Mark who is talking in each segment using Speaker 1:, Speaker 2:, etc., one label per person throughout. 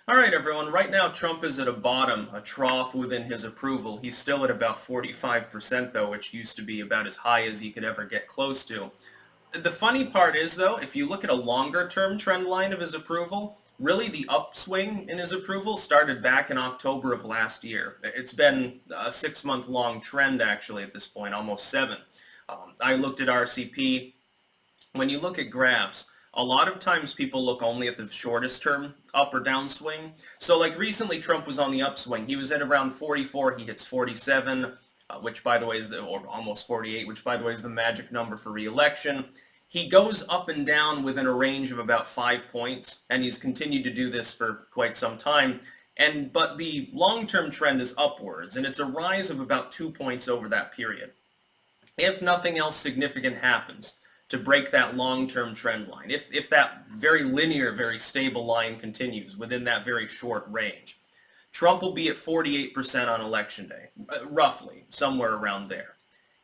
Speaker 1: All right, everyone. Right now, Trump is at a bottom, a trough within his approval. He's still at about 45%, though, which used to be about as high as he could ever get close to. The funny part is, though, if you look at a longer-term trend line of his approval, really the upswing in his approval started back in October of last year. It's been a 6-month-long trend, actually, at this point, almost 7. I looked at RCP. When you look at graphs, a lot of times people look only at the shortest term up or down swing. So like recently Trump was on the upswing. He was at around 44, he hits 47, which by the way is or almost 48, which by the way is the magic number for re-election. He goes up and down within a range of about 5 points, and he's continued to do this for quite some time. But the long-term trend is upwards, and it's a rise of about 2 points over that period. If nothing else significant happens to break that long-term trend line, if that very linear, very stable line continues within that very short range, Trump will be at 48% on election day, roughly, somewhere around there.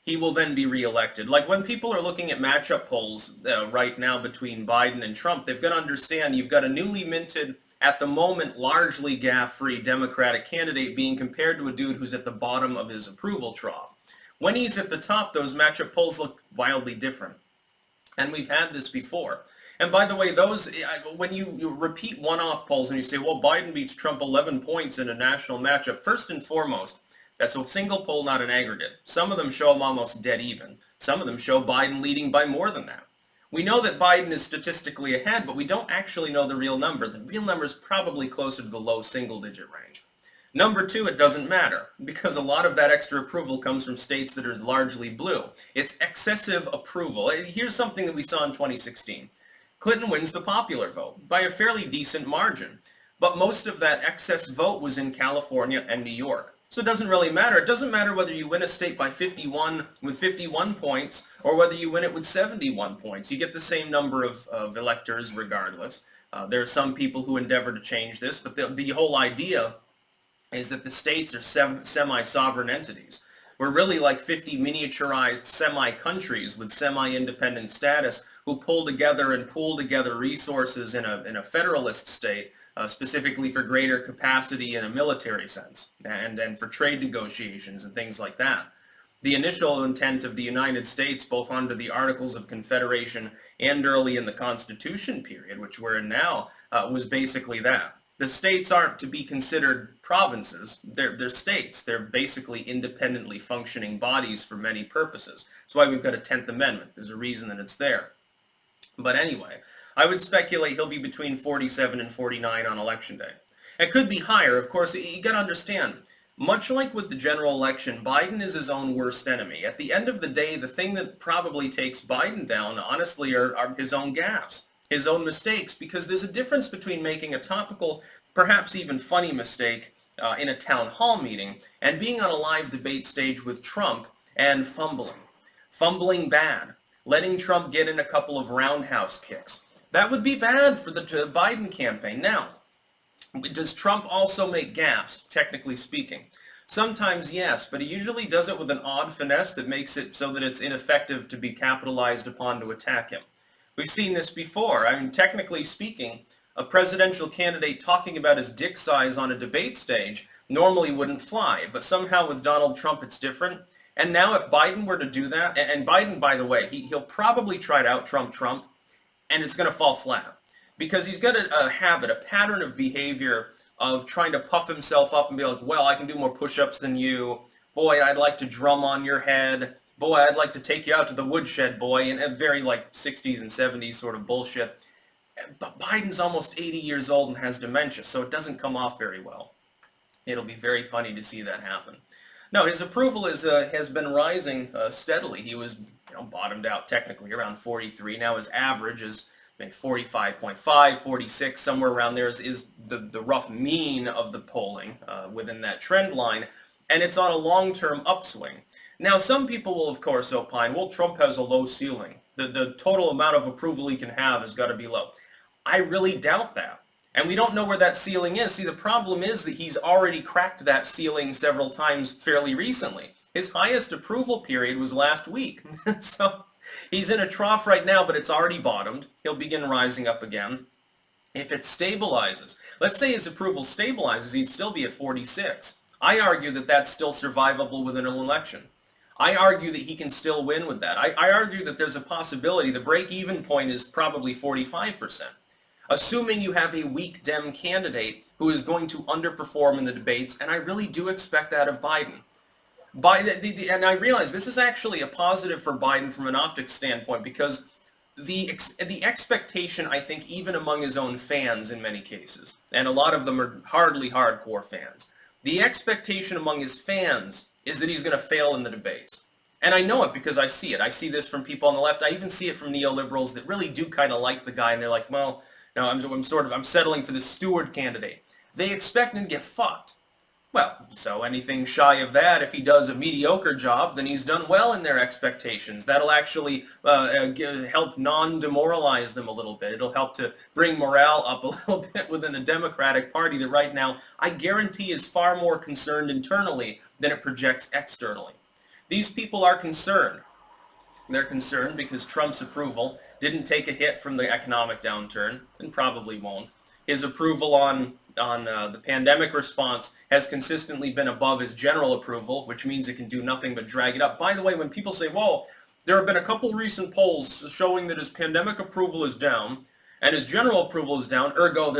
Speaker 1: He will then be reelected. Like when people are looking at matchup polls right now between Biden and Trump, they've got to understand you've got a newly minted, at the moment, largely gaffe-free Democratic candidate being compared to a dude who's at the bottom of his approval trough. When he's at the top, those matchup polls look wildly different. And we've had this before. And by the way, those, when you repeat one-off polls and you say, well, Biden beats Trump 11 points in a national matchup, first and foremost, that's a single poll, not an aggregate. Some of them show him almost dead even. Some of them show Biden leading by more than that. We know that Biden is statistically ahead, but we don't actually know the real number. The real number is probably closer to the low single-digit range. Number two, it doesn't matter, because a lot of that extra approval comes from states that are largely blue. It's excessive approval. Here's something that we saw in 2016. Clinton wins the popular vote by a fairly decent margin, but most of that excess vote was in California and New York. So it doesn't really matter. It doesn't matter whether you win a state by 51 with 51 points or whether you win it with 71 points. You get the same number of electors regardless. There are some people who endeavor to change this, but the whole idea is that the states are semi-sovereign entities. We're really like 50 miniaturized semi-countries with semi-independent status who pull together and pool together resources in a federalist state, specifically for greater capacity in a military sense and for trade negotiations and things like that. The initial intent of the United States, both under the Articles of Confederation and early in the Constitution period, which we're in now, was basically that. The states aren't to be considered provinces. They're states. They're basically independently functioning bodies for many purposes. That's why we've got a 10th Amendment. There's a reason that it's there. But anyway, I would speculate he'll be between 47 and 49 on Election Day. It could be higher. Of course, you got to understand, much like with the general election, Biden is his own worst enemy. At the end of the day, the thing that probably takes Biden down, honestly, are his own gaffes, his own mistakes, because there's a difference between making a topical, perhaps even funny mistake in a town hall meeting and being on a live debate stage with Trump and fumbling. Fumbling bad. Letting Trump get in a couple of roundhouse kicks. That would be bad for the Biden campaign. Now, does Trump also make gaffes, technically speaking? Sometimes yes, but he usually does it with an odd finesse that makes it so that it's ineffective to be capitalized upon to attack him. We've seen this before. I mean, technically speaking, a presidential candidate talking about his dick size on a debate stage normally wouldn't fly, but somehow with Donald Trump it's different. And now if Biden were to do that, and Biden, by the way, he'll probably try to out-Trump Trump, and it's going to fall flat. Because he's got a habit, a pattern of behavior of trying to puff himself up and be like, well, I can do more push-ups than you. Boy, I'd like to drum on your head. Boy, I'd like to take you out to the woodshed, boy, and very like 60s and 70s sort of bullshit. But Biden's almost 80 years old and has dementia, so it doesn't come off very well. It'll be very funny to see that happen. No, his approval has been rising steadily. He was bottomed out technically around 43. Now his average is 45.5, 46, somewhere around there is the rough mean of the polling within that trend line, and it's on a long-term upswing. Now, some people will, of course, opine, well, Trump has a low ceiling. The total amount of approval he can have has got to be low. I really doubt that. And we don't know where that ceiling is. See, the problem is that he's already cracked that ceiling several times fairly recently. His highest approval period was last week. So he's in a trough right now, but it's already bottomed. He'll begin rising up again. If it stabilizes, Let's say his approval stabilizes, he'd still be at 46. I argue that that's still survivable within an election. I argue that he can still win with that. I argue that there's a possibility the break-even point is probably 45%. Assuming you have a weak Dem candidate who is going to underperform in the debates, and I really do expect that of Biden. And I realize this is actually a positive for Biden from an optics standpoint, because the expectation, I think, even among his own fans in many cases, and a lot of them are hardly hardcore fans, the expectation among his fans is that he's going to fail in the debates. And I know it because I see it. I see this from people on the left. I even see it from neoliberals that really do kind of like the guy, and they're like, well, no, I'm settling for the Stewart candidate. They expect him to get fucked. Well, so anything shy of that, if he does a mediocre job, then he's done well in their expectations. That'll actually help non-demoralize them a little bit. It'll help to bring morale up a little bit within the Democratic Party that right now, I guarantee, is far more concerned internally than it projects externally. These people are concerned. They're concerned because Trump's approval didn't take a hit from the economic downturn, and probably won't. His approval on the pandemic response has consistently been above his general approval, which means it can do nothing but drag it up. By the way, when people say, well, there have been a couple recent polls showing that his pandemic approval is down and his general approval is down, ergo,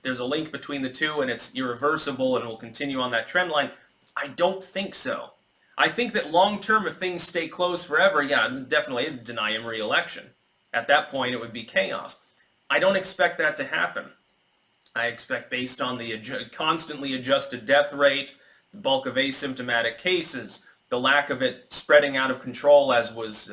Speaker 1: there's a link between the two and it's irreversible and will continue on that trend line, I don't think so. I think that long-term, if things stay closed forever, yeah, definitely I'd deny him re-election. At that point, it would be chaos. I don't expect that to happen. I expect, based on the constantly adjusted death rate, the bulk of asymptomatic cases, the lack of it spreading out of control as was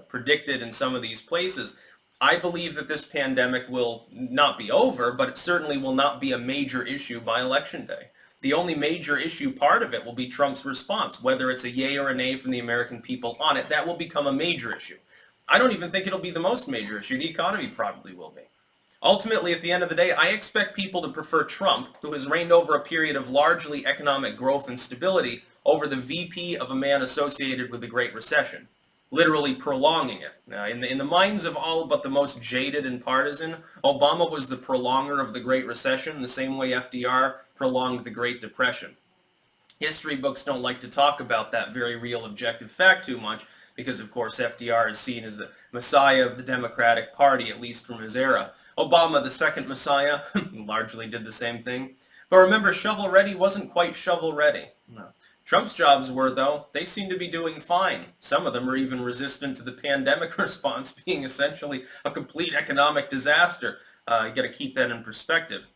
Speaker 1: predicted in some of these places, I believe that this pandemic will not be over, but it certainly will not be a major issue by Election Day. The only major issue part of it will be Trump's response, whether it's a yay or a nay from the American people on it. That will become a major issue. I don't even think it'll be the most major issue. The economy probably will be. Ultimately, at the end of the day, I expect people to prefer Trump, who has reigned over a period of largely economic growth and stability, over the VP of a man associated with the Great Recession, literally prolonging it. In the minds of all but the most jaded and partisan, Obama was the prolonger of the Great Recession, the same way FDR prolonged the Great Depression. History books don't like to talk about that very real objective fact too much, because of course FDR is seen as the messiah of the Democratic Party, at least from his era. Obama, the second messiah, largely did the same thing. But remember, shovel-ready wasn't quite shovel-ready. No. Trump's jobs were, though. They seem to be doing fine. Some of them are even resistant to the pandemic response being essentially a complete economic disaster. You got to keep that in perspective.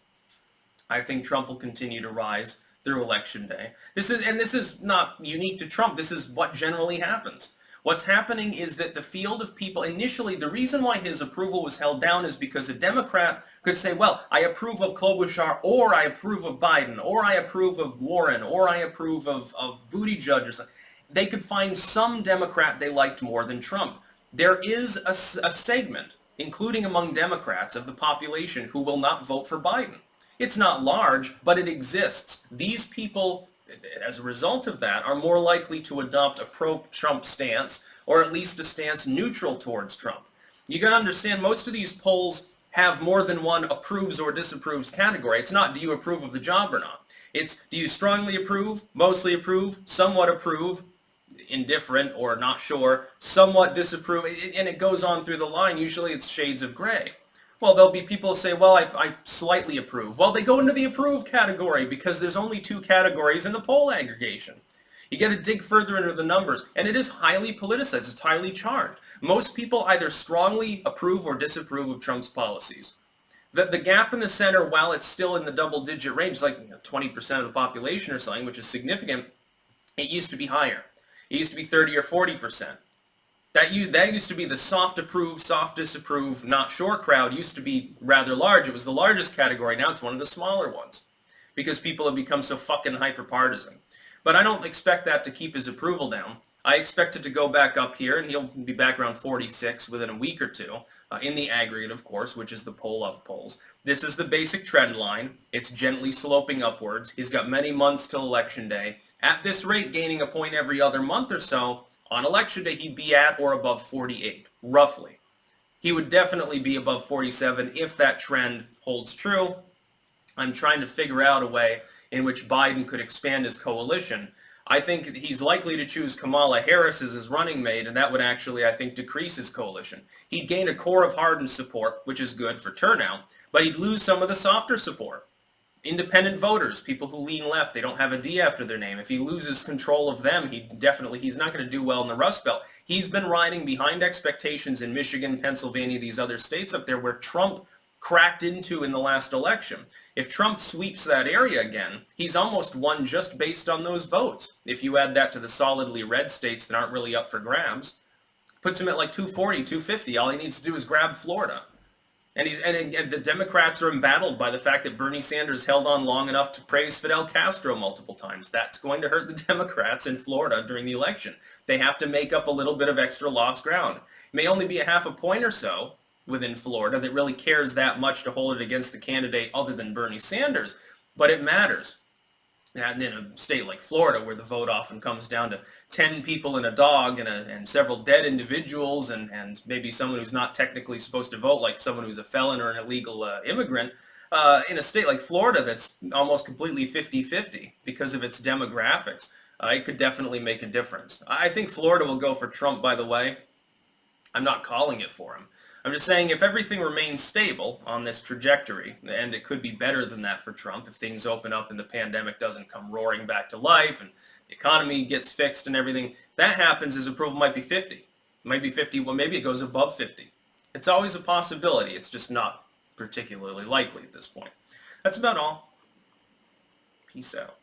Speaker 1: I think Trump will continue to rise through Election Day. This is not unique to Trump. This is what generally happens. What's happening is that the field of people, initially, the reason why his approval was held down is because a Democrat could say, well, I approve of Klobuchar, or I approve of Biden, or I approve of Warren, or I approve of Buttigieg, or something. They could find some Democrat they liked more than Trump. There is a segment, including among Democrats, of the population who will not vote for Biden. It's not large, but it exists. These people, as a result of that, are more likely to adopt a pro-Trump stance, or at least a stance neutral towards Trump. You got to understand, most of these polls have more than one approves or disapproves category. It's not, do you approve of the job or not? It's, do you strongly approve, mostly approve, somewhat approve, indifferent or not sure, somewhat disapprove, and it goes on through the line. Usually it's shades of gray. Well, there'll be people who say, well, I slightly approve. Well, they go into the approve category because there's only two categories in the poll aggregation. You got to dig further into the numbers, and it is highly politicized. It's highly charged. Most people either strongly approve or disapprove of Trump's policies. The gap in the center, while it's still in the double-digit range, like 20% of the population or something, which is significant, it used to be higher. It used to be 30 or 40%. That used to be the soft approve, soft disapprove, not sure crowd used to be rather large. It was the largest category. Now it's one of the smaller ones because people have become so fucking hyper-partisan. But I don't expect that to keep his approval down. I expect it to go back up here, and he'll be back around 46 within a week or two, in the aggregate, of course, which is the poll of polls. This is the basic trend line. It's gently sloping upwards. He's got many months till Election Day. At this rate, gaining a point every other month or so, on Election Day, he'd be at or above 48, roughly. He would definitely be above 47 if that trend holds true. I'm trying to figure out a way in which Biden could expand his coalition. I think he's likely to choose Kamala Harris as his running mate, and that would actually, I think, decrease his coalition. He'd gain a core of hardened support, which is good for turnout, but he'd lose some of the softer support. Independent voters, people who lean left, they don't have a D after their name. If he loses control of them, he's not going to do well in the Rust Belt. He's been riding behind expectations in Michigan, Pennsylvania, these other states up there where Trump cracked into in the last election. If Trump sweeps that area again, he's almost won just based on those votes. If you add that to the solidly red states that aren't really up for grabs, puts him at like 240, 250. All he needs to do is grab Florida. And the Democrats are embattled by the fact that Bernie Sanders held on long enough to praise Fidel Castro multiple times. That's going to hurt the Democrats in Florida during the election. They have to make up a little bit of extra lost ground. It may only be a half a point or so within Florida that really cares that much to hold it against the candidate other than Bernie Sanders, but it matters. And in a state like Florida, where the vote often comes down to 10 people and a dog and several dead individuals and maybe someone who's not technically supposed to vote, like someone who's a felon or an illegal immigrant, in a state like Florida that's almost completely 50-50 because of its demographics, it could definitely make a difference. I think Florida will go for Trump, by the way. I'm not calling it for him. I'm just saying if everything remains stable on this trajectory, and it could be better than that for Trump if things open up and the pandemic doesn't come roaring back to life and the economy gets fixed and everything, if that happens, his approval might be 50. It might be 50, well, maybe it goes above 50. It's always a possibility. It's just not particularly likely at this point. That's about all. Peace out.